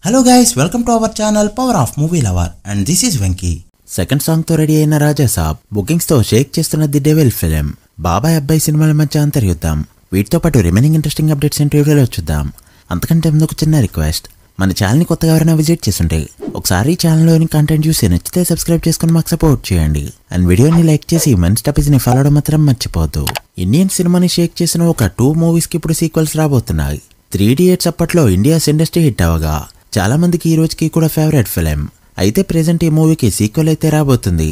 Hello guys, welcome to our channel Power of Movie Lover and this is Venky. Second song తో ready అయిన రాజా సాబ్ bookings తో షేక్ చేస్తున్న the devil film బాబాయ్ అబ్బాయి సినిమాల మధ్య అంతర్యుద్ధం. వీటితో పాటు రిమైనింగ్ ఇంట్రెస్టింగ్ అప్డేట్స్ ఏంటి వీడియోలో చూద్దాం. అంతకంటే ముందు ఒక చిన్న రిక్వెస్ట్, మన ఛానల్ ని కొత్తగా ఎవరైనా విజిట్ చేస్తుంటే ఒకసారి ఛానల్లోని కంటెంట్ చూసి నచ్చితే సబ్స్క్రైబ్ చేసుకుని మాకు సపోర్ట్ చేయండి. అండ్ వీడియోని లైక్ చేసి మన టాపిక్స్ ని ఫాలో అవడం మాత్రం మర్చిపోవద్దు. ఇండియన్ సినిమాని షేక్ చేసిన ఒక 2 మూవీస్ కి ఇప్పుడు సీక్వెల్స్ రాబోతున్నాయి. 3 Idiots అప్పట్లో ఇండియాస్ ఇండస్ట్రీ హిట్ అవగా చాలా మందికి ఈ రోజుకి కూడా ఫేవరెట్ ఫిల్మ్. అయితే ప్రెజెంట్ ఈ మూవీకి సీక్వెల్ అయితే రాబోతుంది.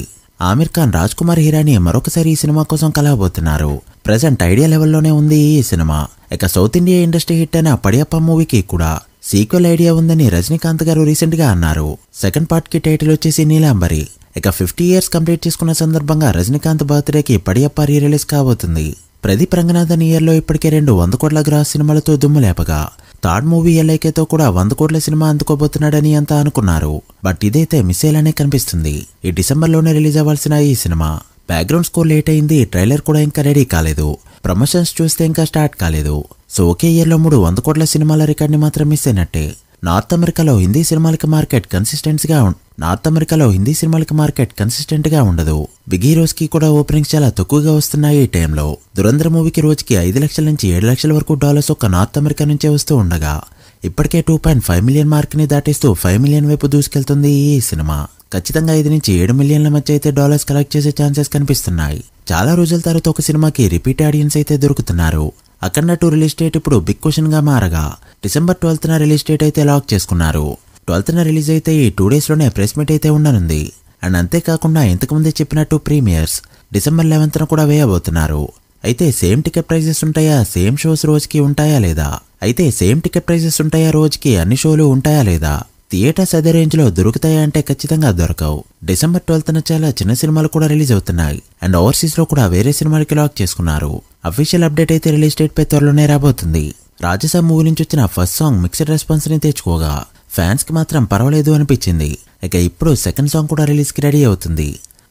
ఆమిర్ ఖాన్, రాజ్ కుమార్ హిరాని మరొకసారి ఈ సినిమా కోసం కలవబోతున్నారు. ప్రెజెంట్ ఐడియా లెవెల్లోనే ఉంది ఈ సినిమా. ఇక సౌత్ ఇండియా ఇండస్ట్రీ హిట్ అయిన పడియప్ప మూవీకి కూడా సీక్వెల్ ఐడియా ఉందని రజనీకాంత్ గారు రీసెంట్ గా అన్నారు. సెకండ్ పార్ట్ కి టైటిల్ వచ్చేసి నీలాంబరి. ఇక 50 years కంప్లీట్ చేసుకున్న సందర్భంగా రజనీకాంత్ బర్త్డేకి పడియప్ప రీ రిలీజ్ కాబోతుంది. ప్రదీప్ రంగనాథన్ ఇయర్ లో ఇప్పటికే 2 100 కోట్ల గ్రాస్ సినిమాలతో దుమ్ము లేపగా థర్డ్ మూవీ ఎల్ఐకేతో కూడా 100 కోట్ల సినిమా అందుకోబోతున్నాడని అంతా అనుకున్నారు. బట్ ఇదైతే మిస్ అయ్యేలానే కనిపిస్తుంది. ఈ డిసెంబర్లోనే రిలీజ్ అవ్వాల్సిన ఈ సినిమా బ్యాక్గ్రౌండ్ స్కోర్ లేట్ అయింది. ట్రైలర్ కూడా ఇంకా రెడీ కాలేదు. ప్రమోషన్స్ చూస్తే ఇంకా స్టార్ట్ కాలేదు. సో ఒకే ఇయర్ లో 3 100 కోట్ల సినిమాల రికార్డ్ ని మాత్రం మిస్ అయినట్టే. నార్త్ అమెరికాలో హిందీ సినిమాలకి మార్కెట్ కన్సిస్టెంట్ గా ఉండదు. బిగ్ హీరోస్ కి కూడా ఓపెనింగ్స్ చాలా తక్కువగా వస్తున్నాయి. ఈ టైంలో దురంధర్ మూవీకి రోజుకి 5 లక్షల నుంచి 7 లక్షల వరకు డాలర్స్ ఒక్క నార్త్ అమెరికా నుంచే వస్తూ ఉండగా ఇప్పటికే 2.5 మిలియన్ మార్క్ ని దాటిస్తూ 5 మిలియన్ వైపు దూసుకెళ్తుంది ఈ సినిమా. ఖచ్చితంగా 5 నుంచి 7 మిలియన్ల మధ్య అయితే డాలర్స్ కలెక్ట్ చేసే ఛాన్సెస్ కనిపిస్తున్నాయి. చాలా రోజుల తర్వాత ఒక సినిమాకి రిపీట్ ఆడియన్స్ అయితే దొరుకుతున్నారు. అఖండ 2 రిలీజ్ డేట్ ఇప్పుడు బిగ్ క్వశ్చన్ గా మారగా డిసెంబర్ 12th రిలీజ్ డేట్ అయితే లాక్ చేసుకున్నారు. 12th రిలీజ్ అయితే ఈ 2 days లోనే ప్రెస్ మీట్ అయితే ఉండనుంది. అండ్ అంతేకాకుండా ఇంతకుముందే చెప్పినట్టు ప్రీమియర్స్ డిసెంబర్ 11th కూడా వేయబోతున్నారు. అయితే సేమ్ టికెట్ ప్రైజెస్ ఉంటాయా, సేమ్ షోస్ రోజుకి ఉంటాయా రోజుకి అన్ని షోలు ఉంటాయా లేదా, థియేటర్స్ అదే రేంజ్ లో దొరుకుతాయా అంటే ఖచ్చితంగా దొరకవు. డిసెంబర్ 12th చాలా చిన్న సినిమాలు కూడా రిలీజ్ అవుతున్నాయి. అండ్ ఓవర్సీస్ లో కూడా వేరే సినిమాలకి లాక్ చేసుకున్నారు. అఫీషియల్ అప్డేట్ అయితే రిలీజ్ డేట్ పై త్వరలోనే రాబోతుంది. రాజసాబ్ మూవీ నుంచి వచ్చిన ఫస్ట్ సాంగ్ మిక్స్డ్ రెస్పాన్స్ ని తెచ్చుకోగా ఫ్యాన్స్ కి మాత్రం పర్వాలేదు అనిపించింది. ఇక ఇప్పుడు సెకండ్ సాంగ్ కూడా రిలీజ్ కి రెడీ అవుతుంది.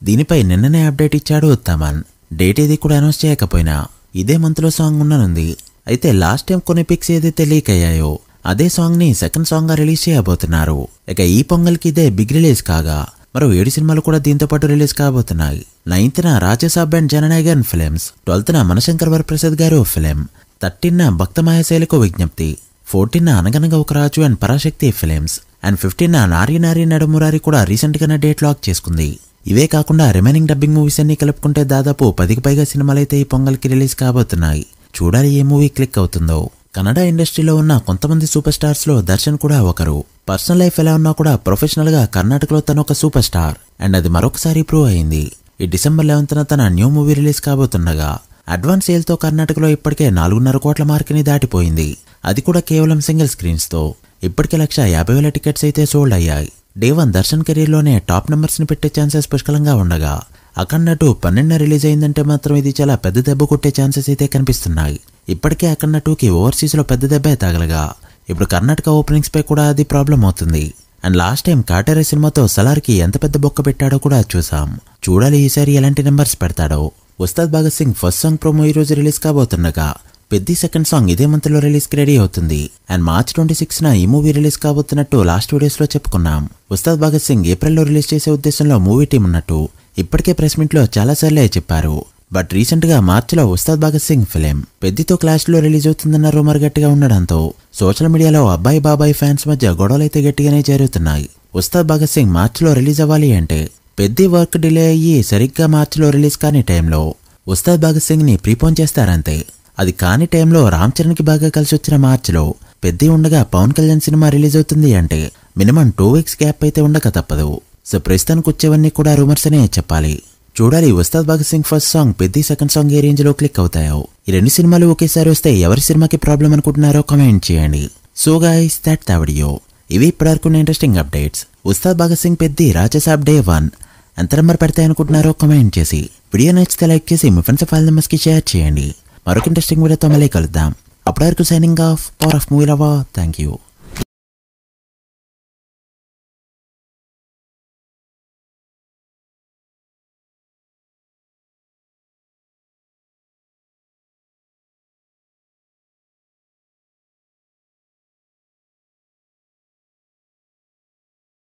దీనిపై నిన్ననే అప్డేట్ ఇచ్చాడు తమన్. డేట్ ఏది కూడా అనౌన్స్ చేయకపోయినా ఇదే మంత్ లో సాంగ్ ఉండనుంది. అయితే లాస్ట్ టైం కొన్ని పిక్స్ ఏదైతే లీక్ అయ్యాయో అదే సాంగ్ ని సెకండ్ సాంగ్ గా రిలీజ్ చేయబోతున్నారు. ఇక ఈ పొంగల్ కి ఇదే బిగ్ రిలీజ్ కాగా మరో 7 సినిమాలు కూడా దీంతో పాటు రిలీజ్ కాబోతున్నాయి. 9th Rajasaab and Jananayagan films, 12th Manashankar Varaprasad Garu film, 13th భక్తమాయశైలికో విజ్ఞప్తి, 14th Anaganaga Oka Raju and Parasakthi films, and 15th Nari నారీ నడుమురారి కూడా రీసెంట్ గానే డేట్ లాక్ చేసుకుంది. ఇవే కాకుండా రిమైనింగ్ డబ్బింగ్ మూవీస్ అన్ని కలుపుకుంటే దాదాపు 10కి పైగా సినిమాలైతే ఈ పొంగల్కి రిలీజ్ కాబోతున్నాయి. చూడాలి ఏ మూవీ క్లిక్ అవుతుందో. కన్నడ ఇండస్ట్రీలో ఉన్న కొంతమంది సూపర్ స్టార్స్ లో దర్శన్ కూడా ఒకరు. పర్సనల్ లైఫ్ ఎలా ఉన్నా కూడా ప్రొఫెషనల్ గా కర్ణాటకలో తను ఒక సూపర్ స్టార్. అండ్ అది మరొకసారి ప్రూవ్ అయింది. ఈ డిసెంబర్ 11th తన న్యూ మూవీ రిలీజ్ కాబోతుండగా అడ్వాన్స్ సేల్ తో కర్ణాటకలో ఇప్పటికే 4.5 కోట్ల మార్క్ ని దాటిపోయింది. అది కూడా కేవలం సింగిల్ స్క్రీన్స్ తో. ఇప్పటికే 1,50,000 టికెట్స్ అయితే సోల్డ్ అయ్యాయి. డే 1 దర్శన్ కెరీర్ లోనే టాప్ నెంబర్స్ ని పెట్టే ఛాన్సెస్ పుష్కలంగా ఉండగా అఖండ 2 12th రిలీజ్ అయిందంటే మాత్రం ఇది చాలా పెద్ద దెబ్బ కొట్టే ఛాన్సెస్ అయితే కనిపిస్తున్నాయి. ఇప్పటికే అఖండ 2కి ఓవర్సీస్ లో పెద్ద దెబ్బే తగలగా ఇప్పుడు కర్ణాటక ఓపెనింగ్స్ పై కూడా అది ప్రాబ్లం అవుతుంది. అండ్ లాస్ట్ టైం కాటేరే సినిమాతో సలార్కి ఎంత పెద్ద బొక్క పెట్టాడో కూడా చూసాం. చూడాలి ఈసారి ఎలాంటి నెంబర్స్ పెడతాడో. Ustaad Bhagat Singh first song promo ఈ రోజు రిలీజ్ కాబోతుండగా పెద్ది సెకండ్ సాంగ్ ఇదే మంత్ లో రిలీజ్ కి రెడీ అవుతుంది. అండ్ March 26th ఈ మూవీ రిలీజ్ కాబోతున్నట్టు లాస్ట్ వీడియోస్ లో చెప్పుకున్నాం. ఉస్తాద్ భగత్ సింగ్ ఏప్రిల్ లో రిలీజ్ చేసే ఉద్దేశంలో మూవీ టీం ఉన్నట్టు ఇప్పటికే ప్రెస్ మీట్ లో చాలా సార్లే చెప్పారు. బట్ రీసెంట్ గా మార్చ్ లో ఉస్తాద్ భగత్ సింగ్ ఫిలిం పెద్దితో క్లాష్ లో రిలీజ్ అవుతుందన్న రూమర్ గట్టిగా ఉండడంతో సోషల్ మీడియాలో అబ్బాయి బాబాయ్ ఫ్యాన్స్ మధ్య గొడవలైతే గట్టిగానే జరుగుతున్నాయి. ఉస్తాద్ భగత్ సింగ్ మార్చ్ లో రిలీజ్ అవ్వాలి అంటే పెద్ది వర్క్ డిలే అయ్యి సరిగ్గా మార్చ్ లో రిలీజ్ కాని టైంలో ఉస్తాద్ భగత్ సింగ్ ని ప్రీపోన్ చేస్తారంతే. అది కాని టైంలో రామ్ చరణ్ కి బాగా కలిసి వచ్చిన మార్చ్ లో పెద్ది ఉండగా పవన్ కళ్యాణ్ సినిమా రిలీజ్ అవుతుంది అంటే మినిమం 2 weeks గ్యాప్ అయితే ఉండక తప్పదు. సో ప్రస్తుతానికి వచ్చేవన్నీ కూడా రూమర్స్ అనే చెప్పాలి. చూడాలి Ustaad Bhagat Singh first song Peddi second song ఏ రేంజ్ లో క్లిక్ అవుతాయో. ఈ 2 సినిమాలు ఒకేసారి వస్తే ఎవరి సినిమాకి ప్రాబ్లం అనుకుంటున్నారో కామెంట్ చేయండి. So guys that the video. ఇవి ఇప్పటివరకు interesting updates. Ustaad Bhagat Singh Peddi Rajasaab day 1 ఎంత నెంబర్ పెడతాయి అనుకుంటున్నారో కామెంట్ చేసి వీడియో నచ్చితే లైక్ చేసి మీ ఫ్రెండ్స్ ఫైల్ నెంబర్స్ కి షేర్ చేయండి. మరొక ఇంట్రెస్టింగ్ వీడియోతో మళ్ళీ కలుద్దాం. అప్పటి వరకు signing off. Power of movie lover. Thank you.